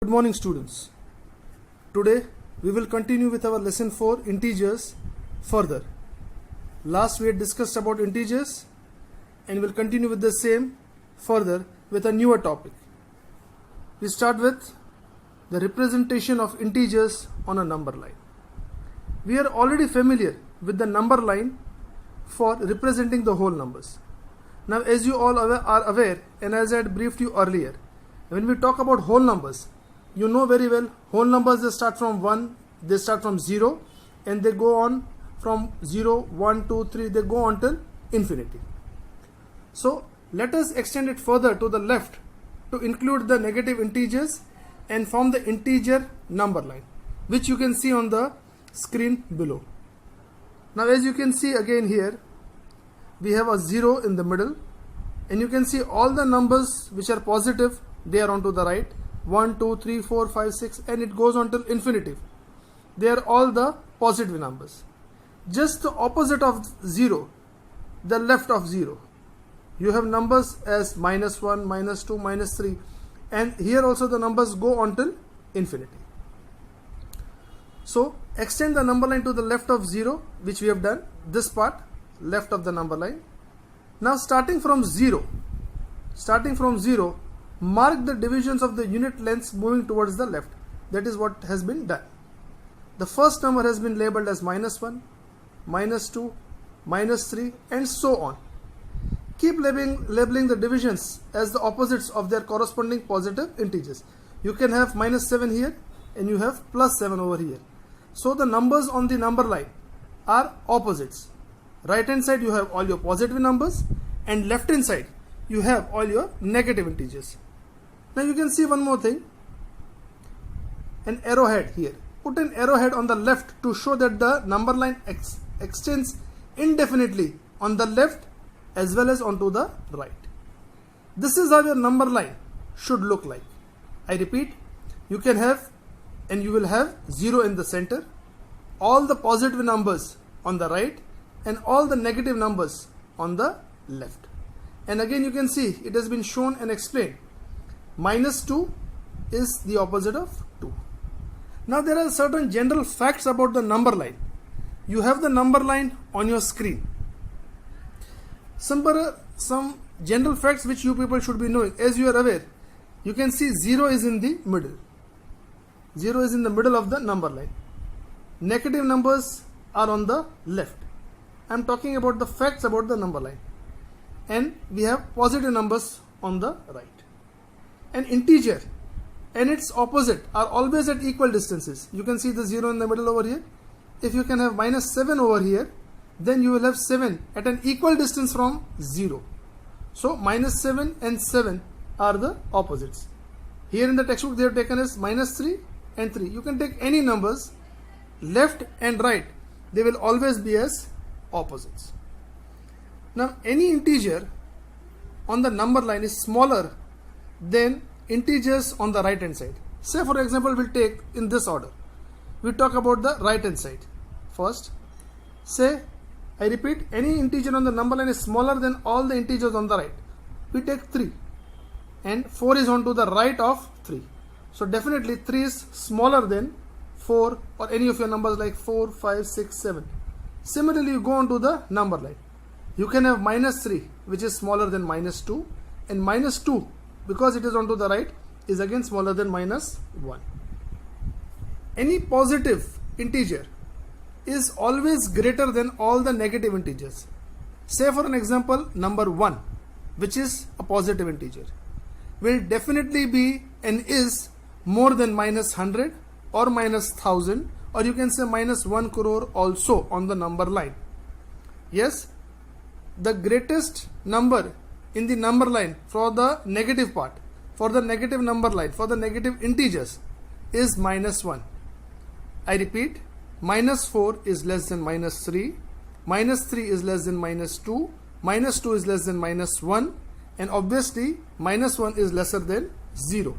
Good morning, students. Today we will continue with our lesson 4 integers further. Last we had discussed about integers and we'll continue with the same further with a newer topic. We start with the representation of integers on a number line. We are already familiar with the number line for representing the whole numbers. Now, as you all are aware, and as I had briefed you earlier, when we talk about whole numbers, you know very well, whole numbers, they start from 1, they start from 0, and they go on from 0, 1, 2, 3, they go on till infinity. So let us extend it further to the left to include the negative integers and form the integer number line, which you can see on the screen below. Now, as you can see again here, we have a 0 in the middle, and you can see all the numbers which are positive, they are on to the right. 1, 2, 3, 4, 5, 6, and it goes on till infinity. They are all the positive numbers. Just the opposite of 0, the left of 0, you have numbers as -1, -2, -3, and here also the numbers go on till infinity. So extend the number line to the left of 0, which we have done, this part, left of the number line. Now starting from 0, mark the divisions of the unit lengths moving towards the left. That is what has been done. The first number has been labeled as -1, -2, -3, and so on. Keep labeling the divisions as the opposites of their corresponding positive integers. You can have -7 here and you have +7 over here. So the numbers on the number line are opposites. Right hand side you have all your positive numbers, and left hand side you have all your negative integers. Now you can see one more thing, an arrowhead here. Put an arrowhead on the left to show that the number line extends indefinitely on the left as well as onto the right. This is how your number line should look like. I repeat, you can have, and you will have 0 in the center, all the positive numbers on the right, and all the negative numbers on the left. And again you can see it has been shown and explained. -2 is the opposite of 2. Now there are certain general facts about the number line. You have the number line on your screen. Some general facts which you people should be knowing. As you are aware, you can see 0 is in the middle. 0 is in the middle of the number line. Negative numbers are on the left. I am talking about the facts about the number line. And we have positive numbers on the right. An integer and its opposite are always at equal distances. You can see the 0 in the middle over here. If you can have -7 over here, then you will have 7 at an equal distance from 0. So -7 and 7 are the opposites. Here in the textbook they have taken as -3 and 3. You can take any numbers, left and right, they will always be as opposites. Now any integer on the number line is smaller than integers on the right hand side. Say for example, we'll take in this order. We talk about the right hand side first. Say, I repeat, any integer on the number line is smaller than all the integers on the right. We take 3 and 4 is on to the right of 3. So definitely 3 is smaller than 4 or any of your numbers like 4, 5, 6, 7. Similarly, you go on to the number line. You can have -3, which is smaller than -2, and -2, because it is onto the right, is again smaller than -1. Any positive integer is always greater than all the negative integers. Say for an example, number 1, which is a positive integer, will definitely be and is more than -100 or -1000, or you can say -1 crore also on the number line. Yes, the greatest number in the number line for the negative part, for the negative number line, for the negative integers is -1. I repeat, -4 is less than -3, -3 is less than -2, -2 is less than -1, and obviously -1 is lesser than 0.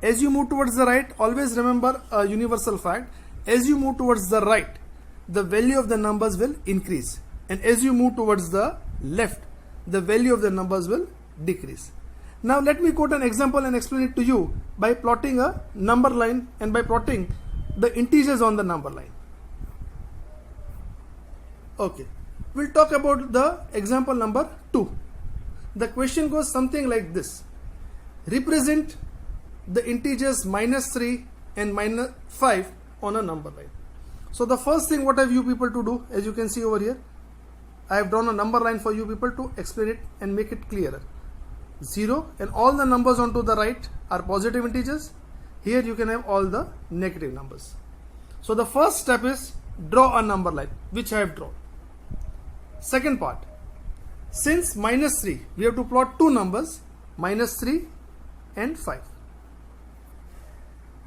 As you move towards the right, always remember a universal fact. As you move towards the right, the value of the numbers will increase, and as you move towards the left, the value of the numbers will decrease. Now let me quote an example and explain it to you by plotting a number line and by plotting the integers on the number line. Okay, we'll talk about the example number 2. The question goes something like this. Represent the integers -3 and -5 on a number line. So the first thing what have you people to do, as you can see over here, I have drawn a number line for you people to explain it and make it clearer. 0 and all the numbers onto the right are positive integers. Here you can have all the negative numbers. So the first step is draw a number line, which I have drawn. Second part, since -3, we have to plot two numbers, -3 and 5.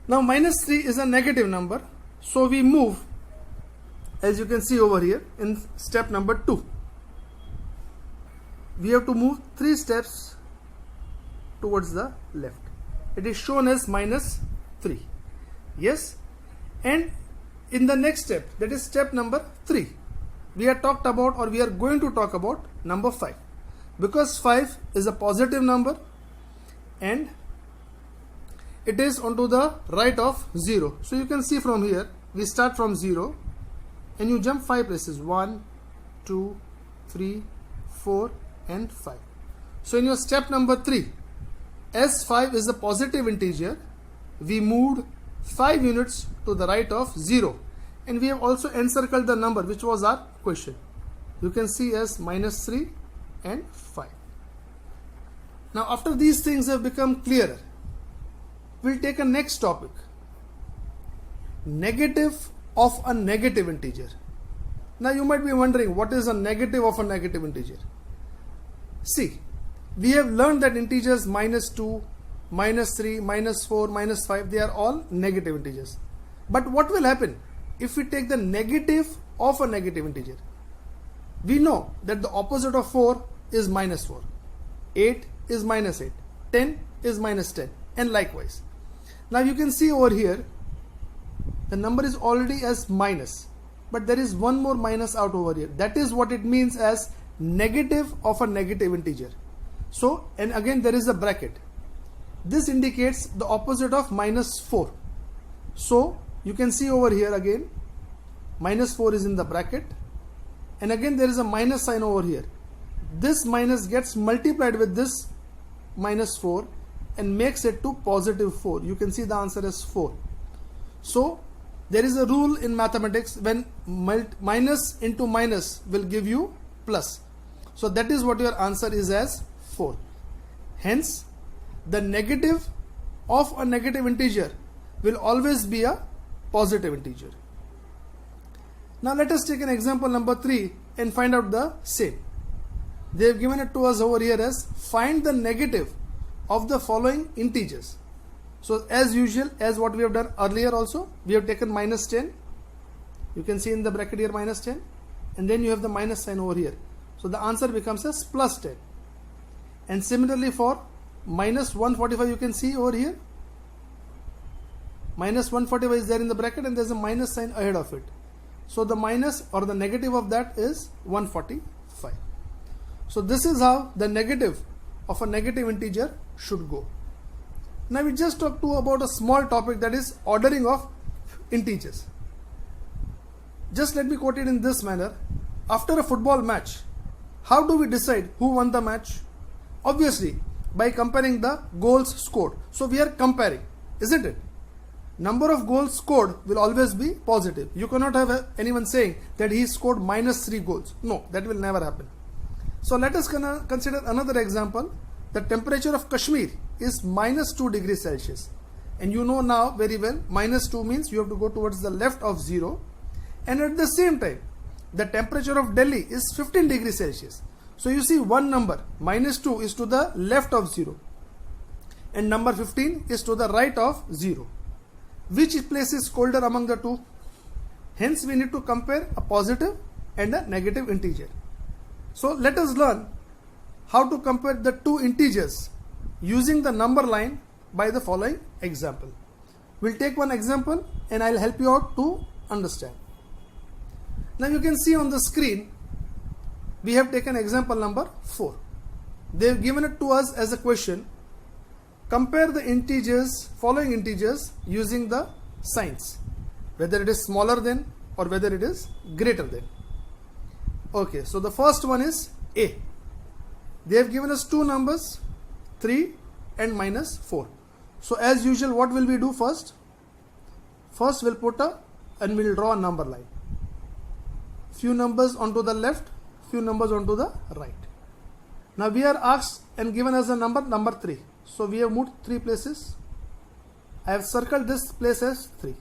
Now -3 is a negative number, so we move, as you can see over here in step number 2. We have to move 3 steps towards the left. It is shown as -3. Yes, and in the next step, that is step number 3, we are talked about, or we are going to talk about number 5, because 5 is a positive number and it is onto the right of 0. So you can see from here, we start from 0 and you jump 5 places, 1, 2, 3, 4 and 5. So in your step number 3, as 5 is a positive integer, we moved 5 units to the right of 0, and we have also encircled the number which was our question. You can see as -3 and 5. Now after these things have become clearer, we'll take a next topic, negative of a negative integer. Now you might be wondering, what is a negative of a negative integer? See, we have learned that integers -2, -3, -4, -5, they are all negative integers. But what will happen if we take the negative of a negative integer? We know that the opposite of 4 is -4, 8 is -8, 10 is -10, and likewise. Now you can see over here, the number is already as minus, but there is one more minus out over here. That is what it means as negative of a negative integer. So, and again there is a bracket. This indicates the opposite of -4. So you can see over here again, -4 is in the bracket, and again there is a minus sign over here. This minus gets multiplied with this -4 and makes it to +4. You can see the answer is 4. So there is a rule in mathematics, when minus into minus will give you plus. So that is what your answer is as 4. Hence the negative of a negative integer will always be a positive integer. Now let us take an example number 3 and find out the same. They have given it to us over here as find the negative of the following integers. So as usual, as what we have done earlier also, we have taken -10. You can see in the bracket here -10, and then you have the minus sign over here. So the answer becomes as +10. And similarly for -145, you can see over here, -145 is there in the bracket and there is a minus sign ahead of it. So the minus or the negative of that is 145. So this is how the negative of a negative integer should go. Now we just talked about a small topic, that is ordering of integers. Just let me quote it in this manner. After a football match, how do we decide who won the match? Obviously by comparing the goals scored. So we are comparing, isn't it? Number of goals scored will always be positive. You cannot have anyone saying that he scored -3 goals. No, that will never happen. So let us consider another example. The temperature of Kashmir is -2 degrees Celsius. And you know now very well, -2 means you have to go towards the left of 0. And at the same time, the temperature of Delhi is 15 degrees Celsius. So you see one number, -2 is to the left of 0. And number 15 is to the right of 0. Which place is colder among the two? Hence we need to compare a positive and a negative integer. So let us learn how to compare the two integers using the number line by the following example. We'll take one example and I'll help you out to understand. Now you can see on the screen, we have taken example number 4. They have given it to us as a question, compare the integers, following integers using the signs, whether it is smaller than or whether it is greater than. Okay, so the first one is A. They have given us two numbers, 3 and -4. So as usual, what will we do first? First we'll put and we'll draw a number line. Few numbers onto the left, few numbers onto the right. Now we are asked and given as a number 3. So we have moved 3 places. I have circled this place as 3.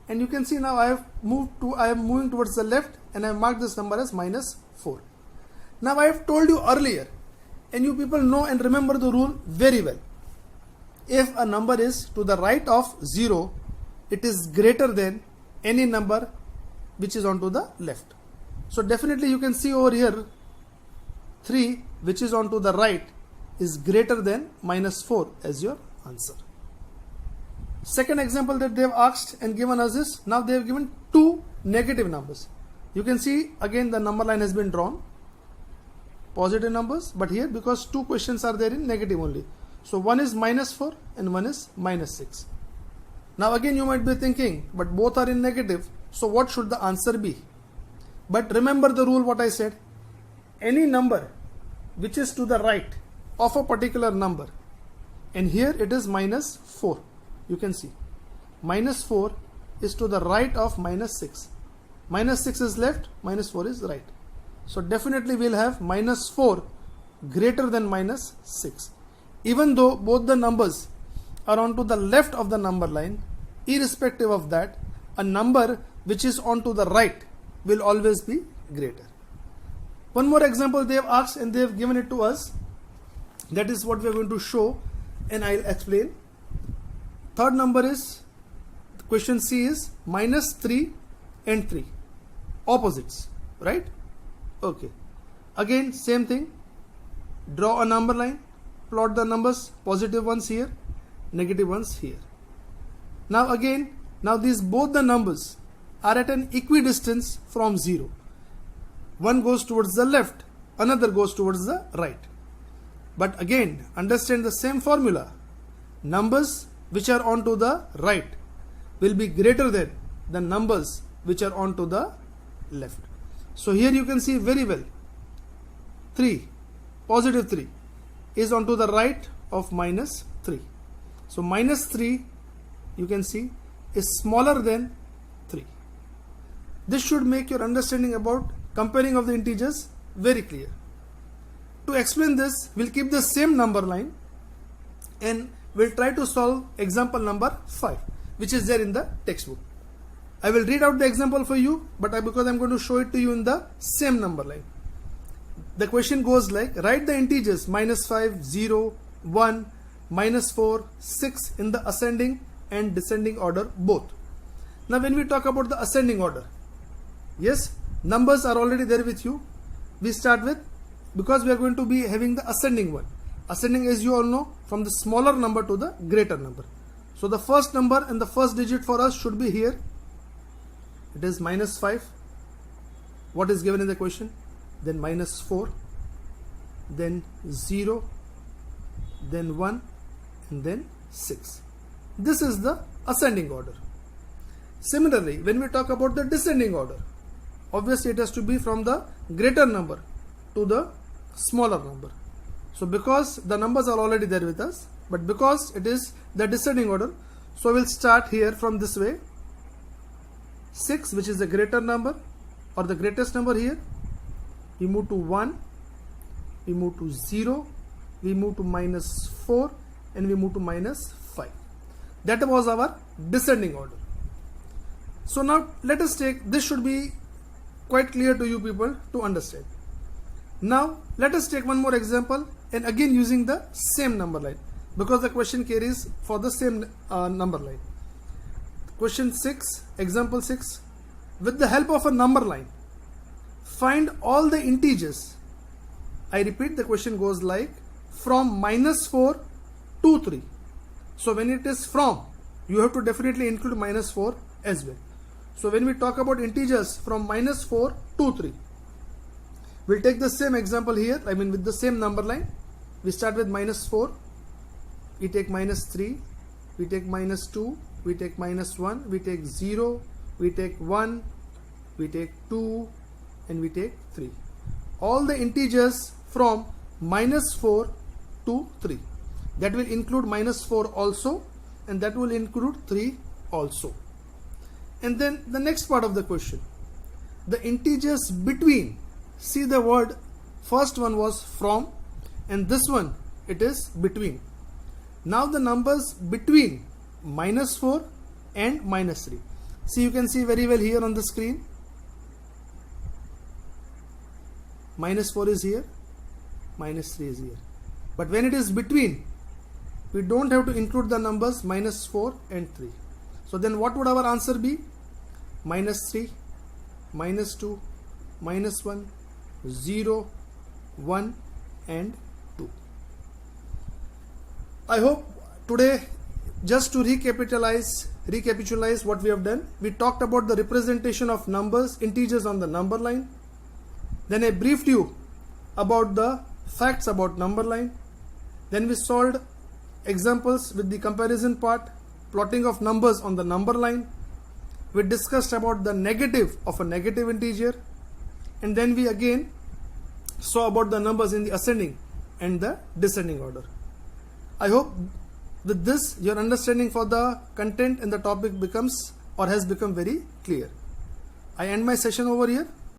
And you can see now I am moving towards the left and I have marked this number as -4. Now I have told you earlier, and you people know and remember the rule very well. If a number is to the right of 0, it is greater than any number which is onto the left. So definitely you can see over here 3 which is onto the right is greater than -4 as your answer. Second example that they have asked and given us is, now they have given two negative numbers. You can see again the number line has been drawn, positive numbers, but here because two questions are there in negative only. So one is -4 and one is -6. Now again you might be thinking, but both are in negative, so what should the answer be? But remember the rule what I said. Any number which is to the right of a particular number, and here it is -4. You can see -4 is to the right of -6. -6 is left, -4 is right. So definitely we'll have -4 greater than -6. Even though both the numbers are onto the left of the number line, irrespective of that, a number which is onto the right will always be greater. One more example they have asked and they have given it to us. That is what we are going to show and I'll explain. Third number is, question C is -3 and 3. Opposites, right? Okay. Again, same thing. Draw a number line, plot the numbers, positive ones here, negative ones here. Now again, these both the numbers are at an equidistance from 0. One goes towards the left, another goes towards the right. But again, understand the same formula. Numbers which are onto the right will be greater than the numbers which are onto the left. So here you can see very well 3, positive 3 is onto the right of -3. So -3 you can see is smaller than 3. This should make your understanding about comparing of the integers very clear. To explain this, we'll keep the same number line and we'll try to solve example number 5, which is there in the textbook. I will read out the example for you, but because I'm going to show it to you in the same number line. The question goes like, write the integers -5, 0, 1, -4, 6 in the ascending and descending order both. Now when we talk about the ascending order, yes, numbers are already there with you. We start with, because we are going to be having the ascending one. Ascending, as you all know, from the smaller number to the greater number. So the first number and the first digit for us should be here. It is -5. What is given in the question? Then -4, then 0, then 1, and then 6. This is the ascending order. Similarly, when we talk about the descending order, obviously it has to be from the greater number to the smaller number. So because the numbers are already there with us, but because it is the descending order, so we'll start here from this way. 6, which is the greater number or the greatest number here, we move to 1, we move to 0, we move to -4, and we move to -5. That was our descending order. So now let us take, this should be quite clear to you people to understand. Now let us take one more example, and again using the same number line, because the question carries for the same number line. Question 6, example 6, with the help of a number line, find all the integers. I repeat, the question goes like, from -4 to 3. So when it is from, you have to definitely include -4 as well. So when we talk about integers from -4 to 3, we'll take the same example here, with the same number line. We start with -4, we take minus 3, we take minus 2, we take minus 1, we take 0, we take 1, we take 2, and we take 3. All the integers from minus 4 to 3. That will include minus 4 also, and that will include 3 also. And then the next part of the question, the integers between. See the word, first one was from, and this one it is between. Now the numbers between minus 4 and minus 3. See, you can see very well here on the screen. Minus 4 is here, minus 3 is here. But when it is between, we don't have to include the numbers minus 4 and 3. So then what would our answer be? Minus 3, minus 2, minus 1, 0, 1 and 2. I hope today, just to recapitalize what we have done, we talked about the representation of numbers, integers on the number line. Then I briefed you about the facts about number line. Then we solved examples with the comparison part, plotting of numbers on the number line. We discussed about the negative of a negative integer, and then we again saw about the numbers in the ascending and the descending order. I hope with this your understanding for the content and the topic becomes or has become very clear. I end my session over here.